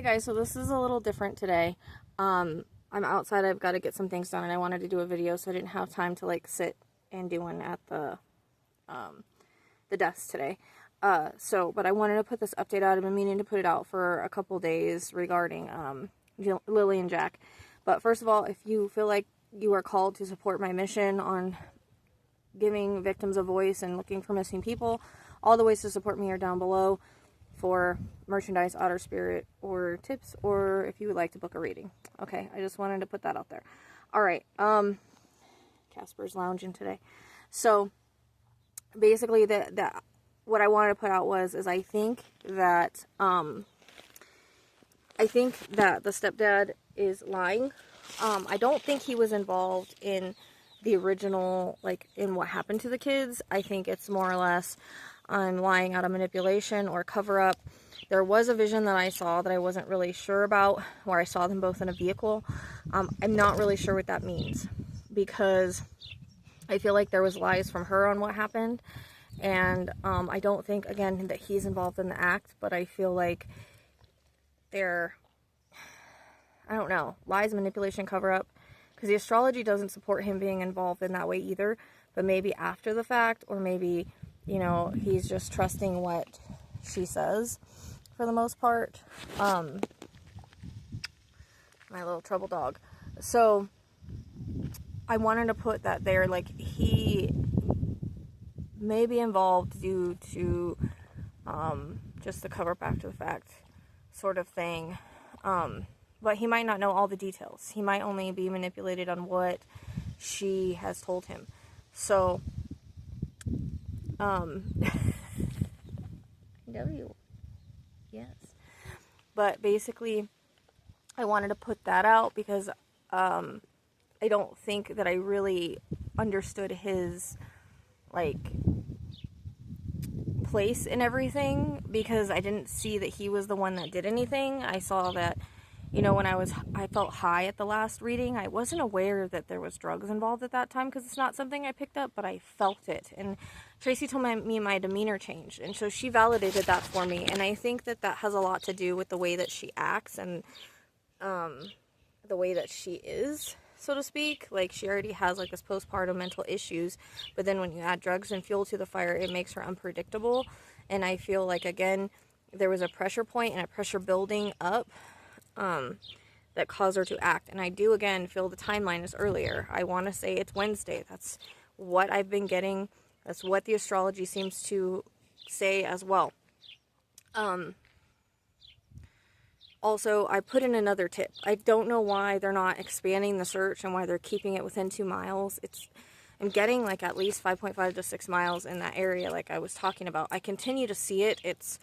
guys, so this is a little different today. I'm outside, I've got to get some things done, and I wanted to do a video, so I didn't have time to like sit and do one at the desk today. But I wanted to put this update out. I've been meaning to put it out for a couple days regarding Lily and Jack. But first of all, if you feel like you are called to support my mission on giving victims a voice and looking for missing people, all the ways to support me are down below for merchandise, otter spirit, or tips, or if you would like to book a reading. Okay, I just wanted to put that out there. Alright, Casper's lounging today. So, basically, what I wanted to put out is I think that the stepdad is lying. I don't think he was involved in the original, like, in what happened to the kids. I think it's more or less lying out of manipulation or cover-up. There was a vision that I saw that I wasn't really sure about, where I saw them both in a vehicle. I'm not really sure what that means, because I feel like there was lies from her on what happened, and I don't think, again, that he's involved in the act, but I feel like I don't know, lies, manipulation, cover-up, because the astrology doesn't support him being involved in that way either, but maybe after the fact, or maybe, you know, he's just trusting what she says for the most part. My little trouble dog. So I wanted to put that there, like, he may be involved due to just the cover back to the fact sort of thing. But he might not know all the details. He might only be manipulated on what she has told him. So W. Yes. But basically, I wanted to put that out because I don't think that I really understood his, like, place in everything, because I didn't see that he was the one that did anything. I saw that, you know, when I felt high at the last reading, I wasn't aware that there was drugs involved at that time, because it's not something I picked up, but I felt it. And Tracy told me my demeanor changed, and so she validated that for me, and I think that that has a lot to do with the way that she acts and the way that she is, so to speak. Like, she already has, like, this postpartum mental issues, but then when you add drugs and fuel to the fire, it makes her unpredictable. And I feel like, again, there was a pressure point and a pressure building up that caused her to act. And I do, again, feel the timeline is earlier. I want to say it's Wednesday. That's what I've been getting. That's what the astrology seems to say as well. Also, I put in another tip. I don't know why they're not expanding the search and why they're keeping it within 2 miles. I'm getting, like, at least 5.5 to 6 miles in that area, like I was talking about. I continue to see it. It's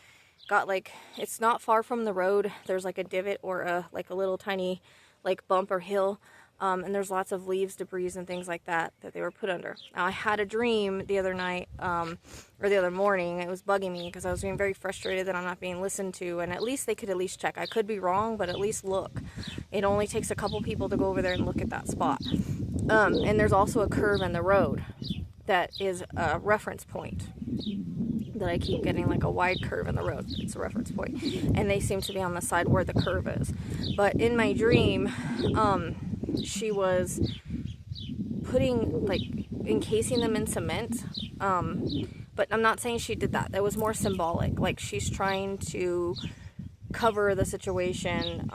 got, like, it's not far from the road. There's, like, a divot or a little tiny, like, bump or hill. And there's lots of leaves, debris, and things like that they were put under. Now, I had a dream the other night, or the other morning. It was bugging me because I was being very frustrated that I'm not being listened to, and at least they could at least check. I could be wrong, but at least look. It only takes a couple people to go over there and look at that spot. And there's also a curve in the road that is a reference point. That I keep getting, like, a wide curve in the road. It's a reference point. And they seem to be on the side where the curve is. But in my dream, she was putting, like, encasing them in cement. But I'm not saying she did that. That was more symbolic. Like, she's trying to cover the situation.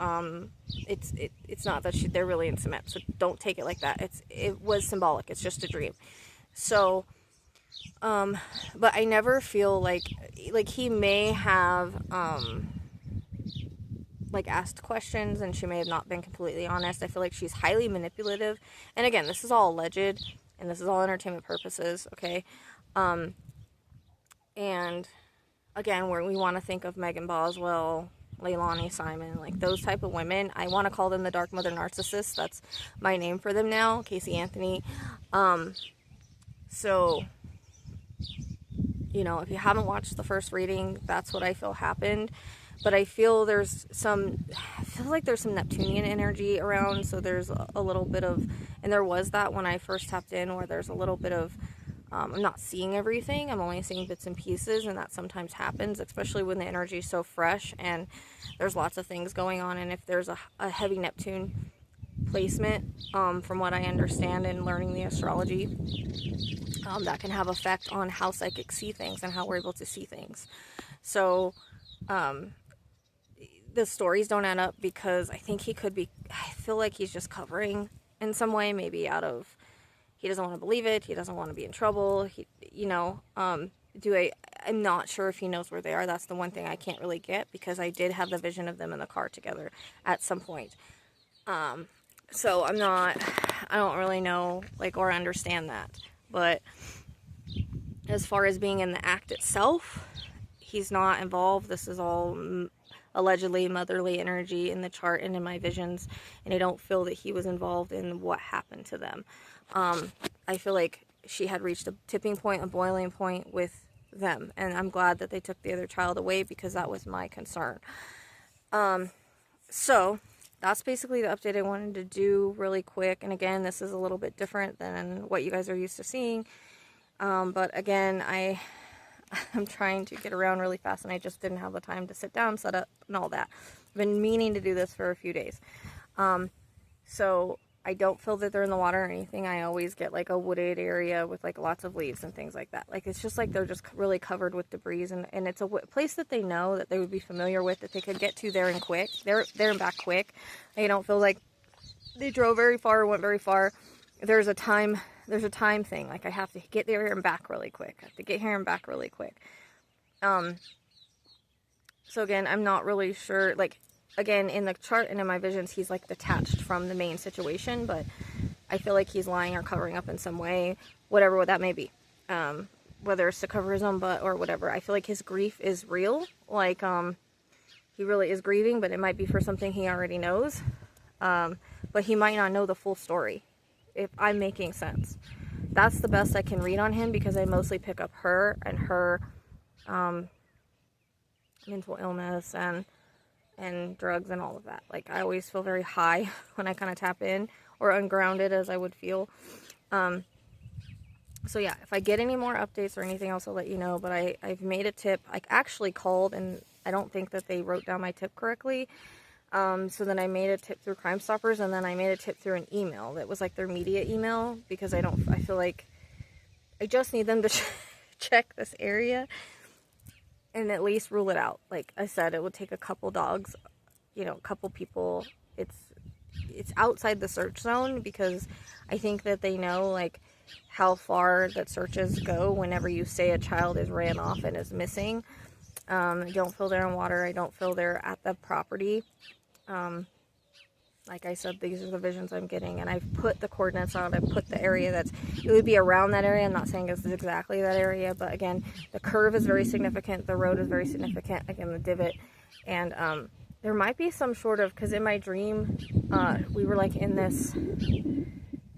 It's not that they're really in cement. So don't take it like that. It was symbolic. It's just a dream. So, but I never feel like he may have, like, asked questions, and she may have not been completely honest. I feel like she's highly manipulative. And again, this is all alleged, and this is all entertainment purposes, okay? And again, where we want to think of Megan Boswell, Leilani Simon, like, those type of women. I want to call them the Dark Mother Narcissists. That's my name for them now, Casey Anthony. So, you know, if you haven't watched the first reading, that's what I feel happened. But I feel there's some Neptunian energy around, so there's a little bit of, and there was that when I first tapped in, where there's a little bit of I'm not seeing everything. I'm only seeing bits and pieces, and that sometimes happens, especially when the energy is so fresh and there's lots of things going on. And if there's a heavy Neptune placement, from what I understand in learning the astrology, that can have effect on how psychics see things and how we're able to see things. So the stories don't add up, because I think I feel like he's just covering in some way, maybe out of, he doesn't want to believe it, he doesn't want to be in trouble, I'm not sure if he knows where they are. That's the one thing I can't really get, because I did have the vision of them in the car together at some point. So I don't really know, or understand that. But as far as being in the act itself, he's not involved. This is all allegedly motherly energy in the chart and in my visions, and I don't feel that he was involved in what happened to them. I feel like she had reached a tipping point, a boiling point with them, and I'm glad that they took the other child away, because that was my concern. So that's basically the update I wanted to do really quick. And again, this is a little bit different than what you guys are used to seeing. But again, I'm trying to get around really fast, and I just didn't have the time to sit down, set up, and all that. I've been meaning to do this for a few days. So I don't feel that they're in the water or anything. I always get a wooded area with lots of leaves and things like that. It's just they're just really covered with debris, and it's a place that they know, that they would be familiar with, that they could get to there and quick. There and back quick. I don't feel like they drove very far or went very far. There's a time thing. I have to get there and back really quick. I have to get here and back really quick. So again, I'm not really sure, again, in the chart and in my visions, he's detached from the main situation, but I feel like he's lying or covering up in some way, whatever that may be. Whether it's to cover his own butt or whatever. I feel like his grief is real. He really is grieving, but it might be for something he already knows. But he might not know the full story, if I'm making sense. That's the best I can read on him, because I mostly pick up her and her mental illness and drugs and all of that. I always feel very high when I kind of tap in, or ungrounded as I would feel. So yeah, if I get any more updates or anything else, I'll let you know. But I've made a tip. I actually called, and I don't think that they wrote down my tip correctly. So then I made a tip through Crime Stoppers, and then I made a tip through an email that was their media email, because I feel like I just need them to check this area and at least rule it out. Like I said, it would take a couple dogs, a couple people. It's outside the search zone, because I think that they know how far that searches go whenever you say a child is ran off and is missing. I don't feel they're in water. I don't feel they're at the property. Like I said, these are the visions I'm getting, and I've put the coordinates out. I put the area it would be around that area. I'm not saying it's exactly that area, but again, the curve is very significant. The road is very significant. Again, the divot, and there might be some sort of, because in my dream, we were in this,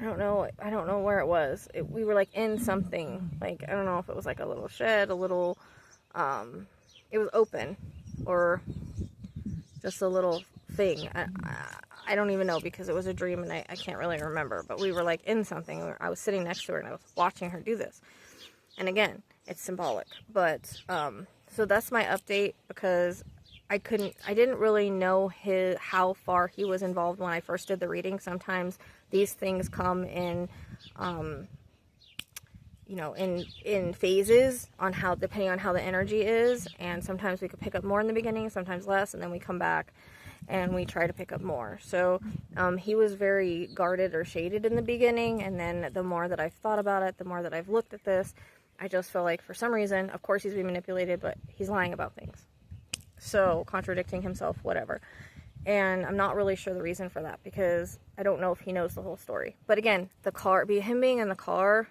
I don't know where it was. We were in something, I don't know if it was a little shed, a little, it was open, or just a little thing. I don't even know, because it was a dream and I can't really remember, but we were in something. I was sitting next to her and I was watching her do this. And again, it's symbolic, but so that's my update, because I didn't really know how far he was involved when I first did the reading. Sometimes these things come in in phases, depending on how the energy is, and sometimes we could pick up more in the beginning, sometimes less, and then we come back and we try to pick up more. So he was very guarded or shaded in the beginning, and then the more that I've thought about it, the more that I've looked at this, I just feel like for some reason, of course he's being manipulated, but he's lying about things. So contradicting himself, whatever. And I'm not really sure the reason for that, because I don't know if he knows the whole story. But again, him being in the car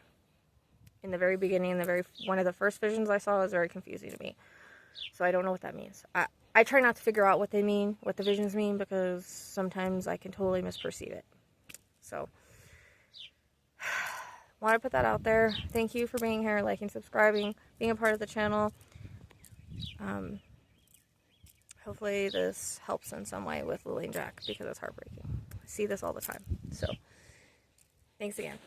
in the very beginning, one of the first visions I saw, was very confusing to me. So I don't know what that means. I try not to figure out what they mean, what the visions mean, because sometimes I can totally misperceive it. So, want to put that out there. Thank you for being here, liking, subscribing, being a part of the channel. Hopefully this helps in some way with Lilly and Jack, because it's heartbreaking. I see this all the time. So, thanks again.